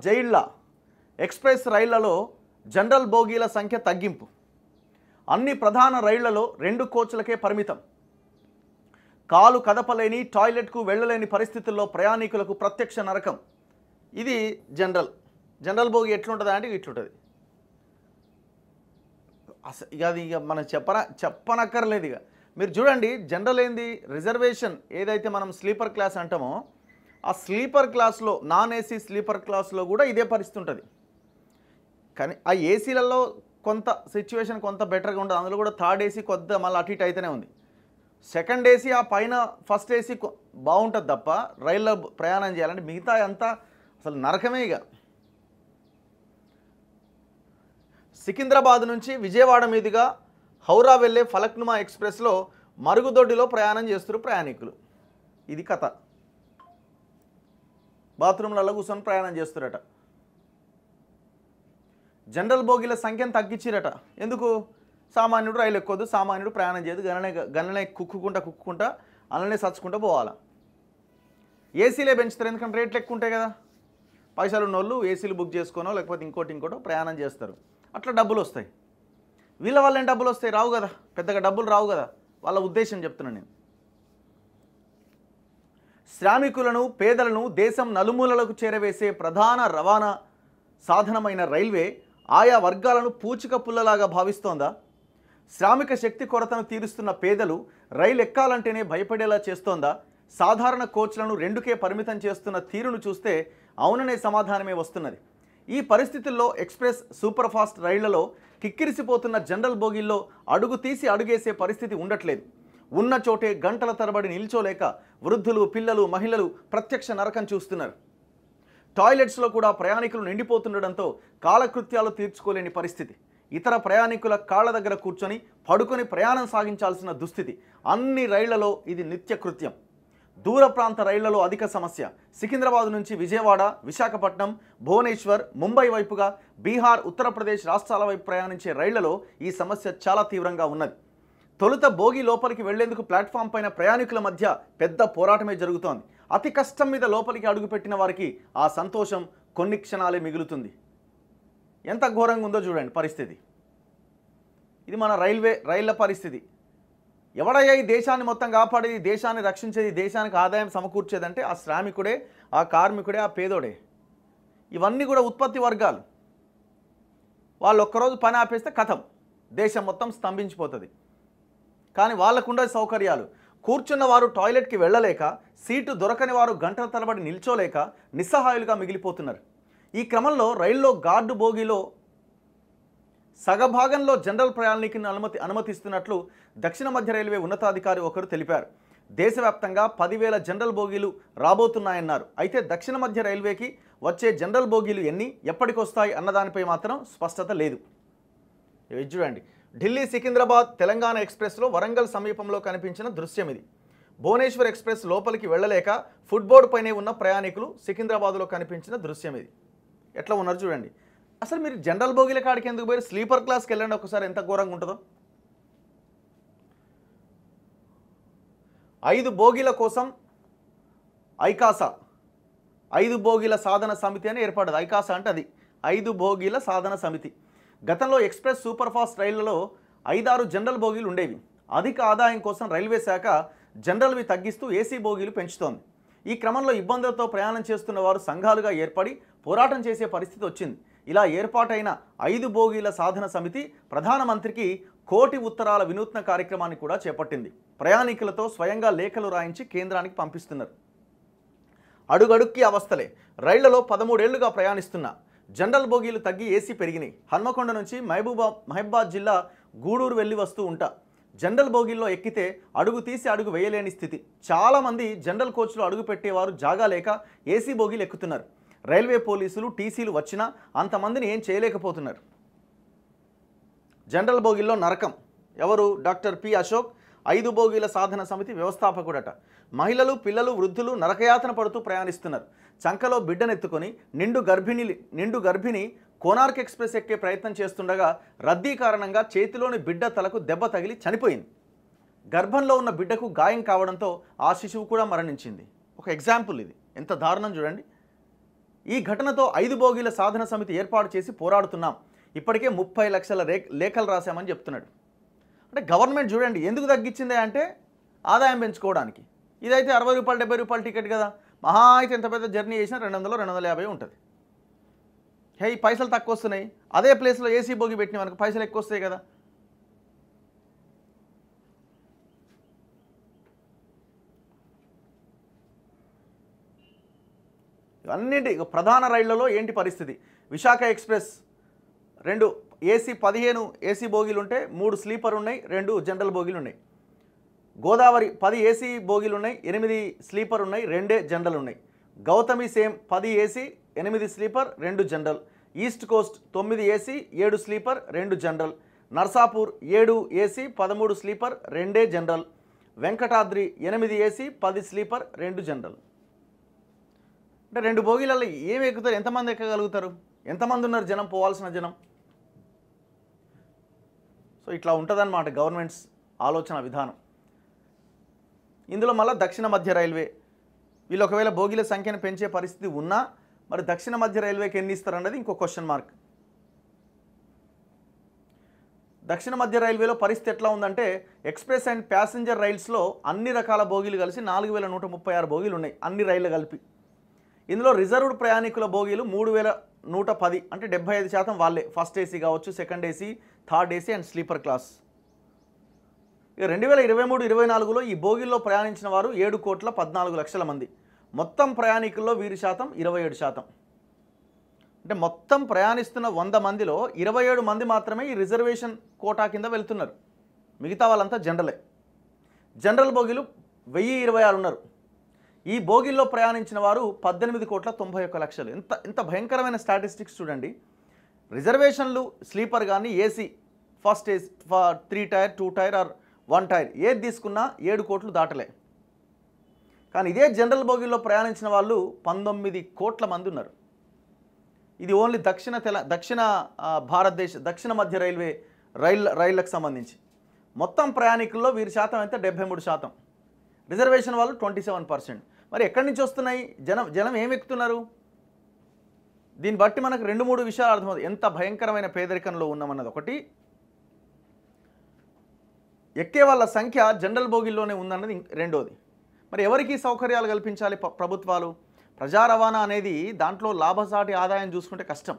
జైళ్ళ express రైళ్లలో general బోగీల సంఖ్య తగ్గింపు. అన్ని ప్రధాన రైళ్లలో 2 కోచ్లకే పరిమితం. కాలు కదపలేని, టాయిలెట్కు వెళ్ళలేని పరిస్థితుల్లో ప్రయాణికులకు ప్రత్యక్ష నరకం. ఇది జనరల్ బోగి ఎట్లుంటుంది అంటే ఇట్లుంటుంది. ఇక మనం చెప్పనక్కర్లేదు. ఇక మీరు చూడండి, జనరల్ ఏంది, రిజర్వేషన్ ఏదైతే మనం స్లీపర్ క్లాస్ అంటామో ఆ స్లీపర్ క్లాస్లో, నాన్ ఏసీ స్లీపర్ క్లాస్లో కూడా ఇదే పరిస్థితి ఉంటుంది. కానీ ఆ ఏసీలలో కొంత సిచ్యువేషన్ కొంత బెటర్గా ఉంటుంది. అందులో కూడా థర్డ్ ఏసీ కొద్దిగా మళ్ళీ అటు ఇటు అయితేనే ఉంది. సెకండ్ ఏసీ ఆ పైన ఫస్ట్ ఏసీ బాగుంటుంది తప్ప రైల్లో ప్రయాణం చేయాలంటే మిగతా అంతా అసలు నరకమే. ఇక సికింద్రాబాద్ నుంచి విజయవాడ మీదుగా హౌరా వెళ్ళే ఫలక్నుమా ఎక్స్ప్రెస్లో మరుగుదొడ్డిలో ప్రయాణం చేస్తున్నారు ప్రయాణికులు. ఇది కథ. బాత్రూమ్లలో కూర్చొని ప్రయాణం చేస్తురట. జనరల్ బోగీల సంఖ్యను తగ్గించిరట. ఎందుకు? సామాన్యుడు రైలు ఎక్కొద్దు, సామాన్యుడు ప్రయాణం చేయదు, గన్ననే కుక్కుకుంటా అలానే సచ్చుకుంటూ పోవాలా. ఏసీలే పెంచుతారు, ఎందుకంటే రేట్లు ఎక్కువ ఉంటాయి కదా. పైసలు ఉన్నోళ్ళు ఏసీలు బుక్ చేసుకోనో లేకపోతే ఇంకోటో ప్రయాణం చేస్తారు. అట్లా డబ్బులు వస్తాయి. వీళ్ళ వల్ల ఏం డబ్బులు వస్తాయి? రావు కదా, పెద్దగా డబ్బులు రావు కదా. వాళ్ళ ఉద్దేశం చెప్తున్నాను నేను. శ్రామికులను, పేదలను దేశం నలుమూలలకు చేరవేసే ప్రధాన రవాణా సాధనమైన రైల్వే ఆయా వర్గాలను పూచిక పుల్లలాగా భావిస్తోందా? శ్రామిక శక్తి కొరతను తీరుస్తున్న పేదలు రైలు ఎక్కాలంటేనే భయపడేలా చేస్తోందా? సాధారణ కోచ్లను 2కే పరిమితం చేస్తున్న తీరును చూస్తే అవుననే సమాధానమే వస్తున్నది. ఈ పరిస్థితుల్లో ఎక్స్ప్రెస్, సూపర్ ఫాస్ట్ రైళ్లలో కిక్కిరిసిపోతున్న జనరల్ బోగీల్లో అడుగు తీసి అడుగేసే పరిస్థితి ఉండట్లేదు. ఉన్న చోటే గంటల తరబడి నిల్చోలేక వృద్ధులు, పిల్లలు, మహిళలు ప్రత్యక్ష నరకం చూస్తున్నారు. టాయిలెట్స్లో కూడా ప్రయాణికులు నిండిపోతుండడంతో కాలకృత్యాలు తీర్చుకోలేని పరిస్థితి. ఇతర ప్రయాణికుల కాళ్ల దగ్గర కూర్చొని పడుకొని ప్రయాణం సాగించాల్సిన దుస్థితి. అన్ని రైళ్లలో ఇది నిత్యకృత్యం. దూర ప్రాంత రైళ్లలో అధిక సమస్య. సికింద్రాబాద్ నుంచి విజయవాడ, విశాఖపట్నం, భువనేశ్వర్, ముంబై వైపుగా బీహార్, ఉత్తరప్రదేశ్ రాష్ట్రాల వైపు ప్రయాణించే రైళ్లలో ఈ సమస్య చాలా తీవ్రంగా ఉన్నది. తొలుత బోగి లోపలికి వెళ్లేందుకు ప్లాట్ఫామ్ పైన ప్రయాణికుల మధ్య పెద్ద పోరాటమే జరుగుతోంది. అతి కష్టం మీద లోపలికి అడుగుపెట్టిన వారికి ఆ సంతోషం కొన్ని క్షణాలే మిగులుతుంది. ఎంత ఘోరంగా ఉందో చూడండి పరిస్థితి. ఇది మన రైళ్ల పరిస్థితి. ఎవడయ్యా ఈ దేశాన్ని మొత్తం కాపాడేది, దేశాన్ని రక్షించేది, దేశానికి ఆదాయం సమకూర్చేదంటే ఆ శ్రామికుడే, ఆ కార్మికుడే, ఆ పేదోడే. ఇవన్నీ కూడా ఉత్పత్తి వర్గాలు. వాళ్ళు ఒక్కరోజు పని ఆపేస్తే కథం, దేశం మొత్తం స్తంభించిపోతుంది. కానీ వాళ్ళకుండే సౌకర్యాలు. కూర్చున్న వారు టాయిలెట్కి వెళ్ళలేక, సీటు దొరకని వారు గంటల తరబడి నిల్చోలేక నిస్సహాయులుగా మిగిలిపోతున్నారు. ఈ క్రమంలో రైల్లో గార్డు బోగీలో సగభాగంలో జనరల్ ప్రయాణికులను అనుమతిస్తున్నట్లు దక్షిణ మధ్య రైల్వే ఉన్నతాధికారి ఒకరు తెలిపారు. దేశవ్యాప్తంగా 10,000 జనరల్ బోగీలు రాబోతున్నాయన్నారు. అయితే దక్షిణ మధ్య రైల్వేకి వచ్చే జనరల్ బోగీలు ఎన్ని, ఎప్పటికొస్తాయి అన్నదానిపై మాత్రం స్పష్టత లేదు. ఇది చూడండి, ఢిల్లీ సికింద్రాబాద్ తెలంగాణ ఎక్స్ప్రెస్లో వరంగల్ సమీపంలో కనిపించిన దృశ్యం ఇది. భువనేశ్వర్ ఎక్స్ప్రెస్ లోపలికి వెళ్ళలేక ఫుట్బోర్డు పైనే ఉన్న ప్రయాణికులు సికింద్రాబాద్లో కనిపించిన దృశ్యం ఇది. ఎట్లా ఉన్నారు చూడండి. అసలు మీరు జనరల్ బోగీల కాడికి ఎందుకు పోయి స్లీపర్ క్లాస్కి వెళ్ళండి ఒకసారి, ఎంత ఘోరంగా ఉంటుందో. 5 బోగీల కోసం ఐకాసా, 5 బోగీల సాధన సమితి అని ఏర్పడ్డది. ఐకాసా అంటే అది 5 బోగీల సాధన సమితి. గతంలో ఎక్స్ప్రెస్, సూపర్ ఫాస్ట్ రైళ్లలో 5-6 జనరల్ బోగీలు ఉండేవి. అధిక ఆదాయం కోసం రైల్వే శాఖ జనరల్వి తగ్గిస్తూ ఏసీ బోగీలు పెంచుతోంది. ఈ క్రమంలో ఇబ్బందులతో ప్రయాణం చేస్తున్న వారు సంఘాలుగా ఏర్పడి పోరాటం చేసే పరిస్థితి వచ్చింది. ఇలా ఏర్పాటైన 5 బోగీల సాధన సమితి ప్రధానమంత్రికి కోటి ఉత్తరాల వినూత్న కార్యక్రమాన్ని కూడా చేపట్టింది. ప్రయాణికులతో స్వయంగా లేఖలు రాయించి కేంద్రానికి పంపిస్తున్నారు. అడుగడుక్కి అవస్థలే. రైళ్లలో 13 ఏళ్లుగా ప్రయాణిస్తున్న జనరల్ బోగీలు తగ్గి ఏసీ పెరిగినాయి. హన్మకొండ నుంచి మహబూబాబాద్ జిల్లా గూడూరు వెళ్ళి వస్తూ ఉంటా. జనరల్ బోగీల్లో ఎక్కితే అడుగు తీసి అడుగు వేయలేని స్థితి. చాలామంది జనరల్ కోచ్లో అడుగు పెట్టేవారు జాగా లేక ఏసీ బోగీలు ఎక్కుతున్నారు. రైల్వే పోలీసులు, టీసీలు వచ్చినా అంతమందిని ఏం చేయలేకపోతున్నారు. జనరల్ బోగీల్లో నరకం. ఎవరు? డాక్టర్ పి అశోక్, 5 బోగీల సాధన సమితి వ్యవస్థాపకుడట. మహిళలు, పిల్లలు, వృద్ధులు నరకయాతన పడుతూ ప్రయాణిస్తున్నారు. చంకలో బిడ్డనెత్తుకొని నిండు గర్భిణి కోనార్క్ ఎక్స్ప్రెస్ ఎక్కే ప్రయత్నం చేస్తుండగా రద్దీ కారణంగా చేతిలోని బిడ్డ తలకు దెబ్బ తగిలి చనిపోయింది. గర్భంలో ఉన్న బిడ్డకు గాయం కావడంతో ఆ శిశువు కూడా మరణించింది. ఒక ఎగ్జాంపుల్ ఇది. ఎంత దారుణం చూడండి. ఈ ఘటనతో 5 బోగీల సాధన సమితి ఏర్పాటు చేసి పోరాడుతున్నాం. ఇప్పటికే 30 లక్షల లేఖలు రాశామని చెప్తున్నాడు. అంటే గవర్నమెంట్ చూడండి ఎందుకు తగ్గించిందే అంటే ఆదాయం పెంచుకోవడానికి. ఇదైతే 60 రూపాయలు 70 రూపాయల టికెట్ కదా, మహా అయితే ఎంత పెద్ద జర్నీ చేసినా 200 250 ఉంటుంది. హే ఈ పైసలు తక్కువ వస్తున్నాయి, అదే ప్లేస్లో ఏసీ బోగి పెట్టిన మనకు పైసలు ఎక్కువ వస్తాయి కదా. అన్నింటి ప్రధాన రైళ్లలో ఏంటి పరిస్థితి? విశాఖ ఎక్స్ప్రెస్ 2 ఏసీ 15 ఏసీ బోగీలు ఉంటే 3 స్లీపర్ ఉన్నాయి, 2 జనరల్ బోగీలు ఉన్నాయి. గోదావరి 10 ఏసీ బోగీలు ఉన్నాయి, 8 స్లీపర్ ఉన్నాయి, 2 జనరల్ ఉన్నాయి. Gautami same 10 AC 8 sleeper 2 general. East Coast 9 AC 7 sleeper 2 general. Narsapur 7 AC 13 sleeper 2 general. Venkatadri 8 AC 10 sleeper 2 general. అంటే 2 బోగీలలో ఏమి ఎక్కుతారు? ఎంతమంది ఎక్కగలుగుతారు? ఎంతమంది ఉన్నారు జనం, పోవాల్సిన జనం? సో ఇట్లా ఉంటుందన్నమాట గవర్నమెంట్స్ ఆలోచన విధానం. ఇందులో మళ్ళీ దక్షిణ మధ్య రైల్వే వీళ్ళు ఒకవేళ బోగీల సంఖ్యను పెంచే పరిస్థితి ఉన్నా మరి దక్షిణ మధ్య రైల్వేకి ఎన్ని ఇస్తారన్నది ఇంకో క్వశ్చన్ మార్క్. దక్షిణ మధ్య రైల్వేలో పరిస్థితి ఎట్లా ఉందంటే ఎక్స్ప్రెస్ అండ్ ప్యాసింజర్ రైల్స్లో అన్ని రకాల బోగీలు కలిసి 4136 బోగీలు ఉన్నాయి అన్ని రైళ్లు కలిపి. ఇందులో రిజర్వ్డ్ ప్రయాణికుల బోగీలు 3110 అంటే 75% వాళ్ళే. ఫస్ట్ ఏసీ కావచ్చు, second AC, third AC and sleeper class. ఇక 2023-24లో ఈ బోగీల్లో ప్రయాణించిన వారు 7,14,00,000 మంది. మొత్తం ప్రయాణికుల్లో వీరి శాతం 27%. అంటే మొత్తం ప్రయాణిస్తున్న 100 మందిలో 27 మంది మాత్రమే ఈ రిజర్వేషన్ కోటా కింద వెళ్తున్నారు. మిగతా వాళ్ళంతా జనరలే. జనరల్ బోగీలు 1026 ఉన్నారు. ఈ బోగిల్లో ప్రయాణించిన వారు 18,91,00,000. ఎంత భయంకరమైన స్టాటిస్టిక్స్ చూడండి. రిజర్వేషన్లు స్లీపర్ కానీ AC first AC 3 tier 2 tier or 1 tier ఏది తీసుకున్నా 7 కోట్లు దాటలే. కానీ ఇదే జనరల్ బోగిల్లో ప్రయాణించిన వాళ్ళు 19 కోట్ల మంది ఉన్నారు. ఇది ఓన్లీ దక్షిణ భారతదేశ దక్షిణ మధ్య రైల్వే రైళ్లకు సంబంధించి. మొత్తం ప్రయాణికుల్లో వీరి శాతం అయితే 73%. రిజర్వేషన్ వాళ్ళు 27%. మరి ఎక్కడి నుంచి వస్తున్నాయి జనం ఏమి ఎక్కుతున్నారు? దీన్ని బట్టి మనకు 2-3 విషయాలు అర్థమవుతాయి. ఎంత భయంకరమైన పేదరికంలో ఉన్నామన్నది ఒకటి, ఎక్కే వాళ్ళ సంఖ్య జనరల్ బోగిల్లోనే ఉందన్నది రెండోది. మరి ఎవరికి సౌకర్యాలు కల్పించాలి ప్రభుత్వాలు? ప్రజా రవాణా అనేది దాంట్లో లాభసాటి ఆదాయం చూసుకుంటే కష్టం.